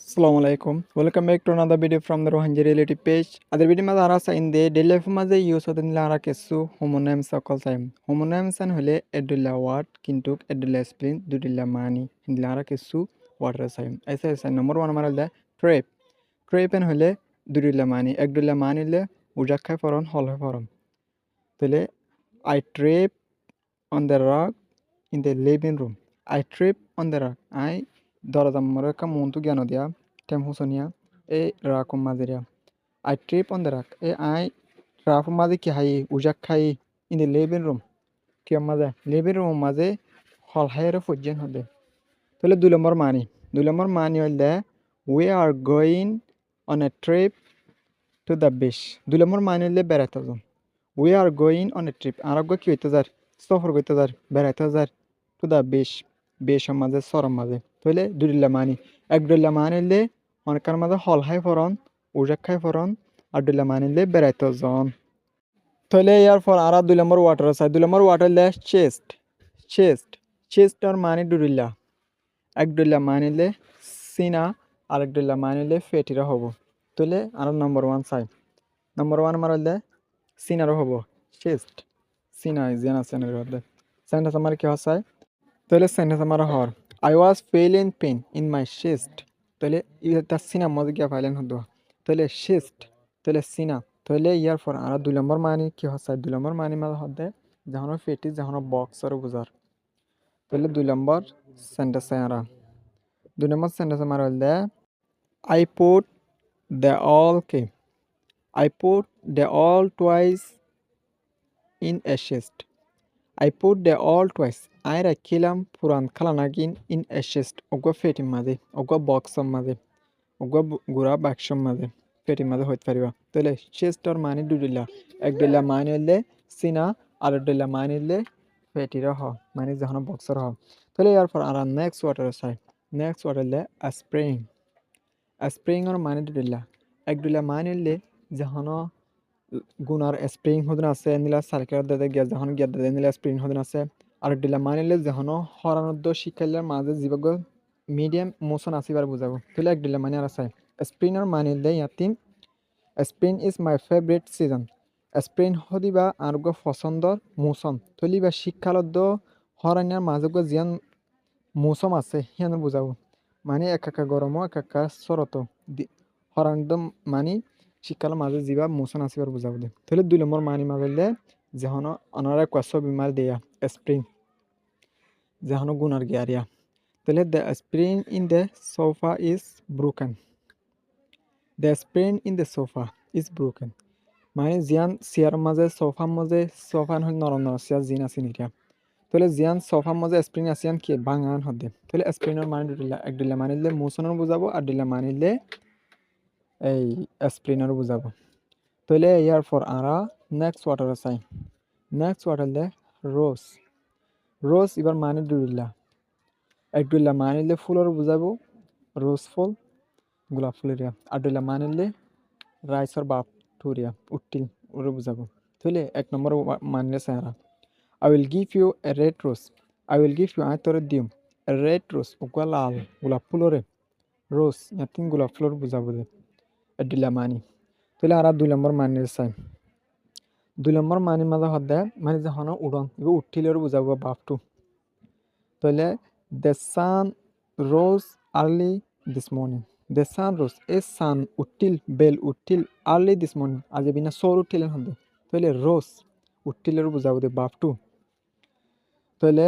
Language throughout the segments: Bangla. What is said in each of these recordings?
Assalamu alaikum. Welcome back to another video from the Rohanji Reality page. Other video ma ara sa in the daily life ma je use hoten lara kesu homonyms সকল time. Homonyms an hole edulla word কিন্তু edulla spelling dudilla mani lara kesu word ra time. ऐसा number 1 हमारा ले trap. Trap an hole dudilla mani edulla mani le ujakhay foron hol foron. Tele I trap on the rug in the living room. I trip on the rug. I দরজা মরে কা মন্তু জ্ঞান দিয়া টেম হুসনিয়া এ রাকুম মাজিরিয়া I trip on the rug. A I রাকুম মাঝে কি হাই উজাক খাই in the living room. কি মাঝে living room মাঝে হল হাইরে ফুজেন হদে তাহলে 2 নম্বর মানি হইলে we are going on a trip to the beach. 2 নম্বর মানি হইলে বেড়াইতে যান we are going on a trip. আরোগ্য কি হইতে যার সফর করতে যার বেড়াইতে যার to the beach. বেশর মাঝে সরম মাঝে তাহলে দুইলা মানি এক দুইলা মানিলে অনেকের মাঝে হল হাই ফরন উজাক খাই ফরন আর দুইলা মানিলে বেড়াইতে যান তাহলে ইয়ার পর আর 2 নম্বর ওয়াটার আছে 2 নম্বর ওয়াটার লে চেস্ট আর মানি দুইলা এক দুইলা মানিলে সিনা আর এক দুইলা মানিলে ফেটিরা হবো তাহলে আর নম্বর 1 চাই নম্বর 1 মারলে সিনারও হবো চেস্ট সিনা ইজিয়ান আছে না রদে সেন্টেন্স আমার কি হয় তাহলে সেন্টেন্স আমার হর I was feeling pain in my chest. তাহলে এটা সিনা মধ্যে গিয়া ফাইলেন হতো তাহলে chest তাহলে সিনা তাহলে ইয়ার পর আর 2 নম্বর মানি কি হচ্ছে 2 নম্বর মানি মানে হতে যখন ফেটি যখন বক্সর বুঝার তাহলে 2 নম্বর সেন্টেন্স আর 2 নম্বর সেন্টেন্স আমার হলে I put the all okay I put the all twice in a chest. I put the all twice. I rakilam puran kalanagin in a chest. Ogwa feti maze. Ogwa box maze. Ogwa gura baksham maze. Feti maze hoit pariba. Tole chest or mani dudilla. Ek dilla mani le sina ar dilla mani le feti ra ho. Mani jahana boxer ho. Tole yar for ara next water side. Next water le a spring. A spring or mani dudilla. Ek dilla mani le jahana গুনার স্প্রিং হদিন আছে নিলা সার্কেল দাদা গিয়া যখন গিয়া দাদা নিলা স্প্রিং হদিন আছে আর ডিলা মানিলে যখন হরানদ্দ শিক্ষাইলার মাঝে জীবগ মিডিয়াম মোশন আসিবার বুঝাবো তাহলে এক ডিলা মানি আর আছে স্প্রিং আর মানিলে ইয়াতিম spring is my favourite season spring হদিবা আরগ পছন্দর মৌসুম তলিবা শিক্ষালদ্দ হরানিয়ার মাঝে জিয়ান মৌসুম আছে হিয়ান বুঝাবো মানে একাকা গরম একাকা শরত হরানদ্দ মানি শীতকালের মাঝে যা মোশন আসিবার বুঝাবো দে তাহলে 2 নম্বর মানি মারলে যখন অনারা কোয়াশো বিমার দেয়া স্প্রিং যখন গুনার গিয়ারিয়া তাহলে the spring in the sofa is broken the spring in the sofa is broken মানে জিয়ান চেয়ার মাঝে সোফান হল নরম নরম চেয়ার জিন আছে নিরিয়া তাহলে জিয়ান সোফার মাঝে স্প্রিং আসিয়ান কি বাঙান হদে তাহলে স্প্রিংয়ের মানে দুইলা এক দুইলা মানিলে মোশনের বুঝাবো আর দুইলা মানিলে এই স্প্রিংয়ের বুঝাবো তাহলে ইয়ার পর আরা নেক্সট ওয়াটার চাই নেক্সট ওয়াটার লে রোজ এবার মানে দুইলা এক দুইলা মানিলে ফুলের বুঝাবো রোজ ফুল গোলাপ ফুলেরিয়া আর দুইলা মানিলে রাইসর বাপ টুরিয়া উট্টিল ওরে বুঝাবো তাহলে 1 নম্বর মানিলে চাই আরা I will give you a red rose I will give you আই তোরে দিম এ রেড রোজ ওগুলা লাল গোলাপ ফুলরে রোজ ইয়াতিন গোলাপ ফুলর বুঝাবো দে দুইলা মানি তাহলে আর 2 নম্বর মানিলে চাই 2 নম্বর মানি মাঝে হদে মানে যখন উড়ন এবার উঠিলের বুঝাবো বাপটু তাহলে the sun rose early this morning the sun rose এ সান উঠিল বেল উঠিল আর্লি দিস মর্নিং আজ বিনা সৌর উঠিলেন হদে তাহলে রোজ উঠিলের বুঝাবো দে বাপটু তাহলে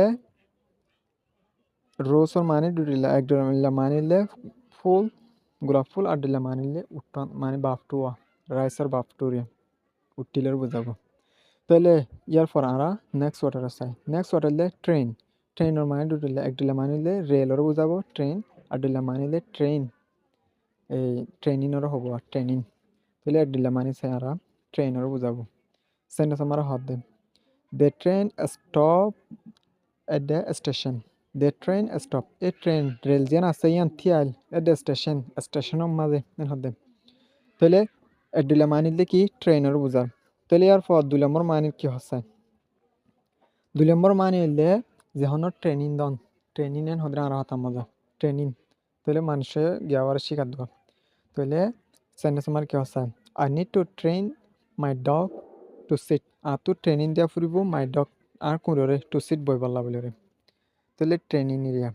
রোজর মানে দুটিলা এক দুইলা মানিলে ফুল গোলাপ ফুল আর দুইলা মানিলে উঠন মানে বাপটু রাইসর বাপটুরিয়া উঠিলের বুঝাবো তাহলে ইয়ার পর আমরা নেক্সট ওয়াটার চাই নেক্সট ওয়াটার লে ট্রেনের মানে দুটিলা এক দুইলা মানিলে রেলর বুঝাবো ট্রেন আর দুইলা মানিলে ট্রেন এই ট্রেনিংয়েরও হবো আর ট্রেনিং তাহলে এক দুইলা মানি চাই আমরা ট্রেনের বুঝাবো সেন্টেন্স আমরা হদ then the train stop at the station the train stop এ ট্রেন রেল যেন আছে ইয়ান থিয়াল এট দ্য স্টেশনের মাঝে হদ দেন তাহলে এক দুইলা মানিলে কি ট্রেনের বুঝার তাহলে ইয়ার পর 2 নম্বর মানি কি হচ্ছে 2 নম্বর মানি হইলে যখন ট্রেনিং দন ট্রেনিং এন হদ্রা আর হতাম মজা ট্রেনিং তাহলে মানুষে গিয়াওয়ার শিকার দেওয়া তাহলে সেন্টেন্স আমার কি আছে I need to train my dog to sit আর তো ট্রেনিং দিয়া ফুরিব মাই ডগ আর কুড়রে টু সিট বই পাল্লা বলে তাহলে ট্রেনিং এরিয়া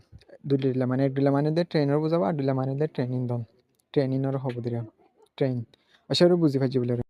দুলিলা মানে দুলা মানে দে ট্রেনার বুঝাবো আর দুলা মানে দে ট্রেনিং দন ট্রেনিংর হব দিরা ট্রেন আশা বুঝি পাইছি বলে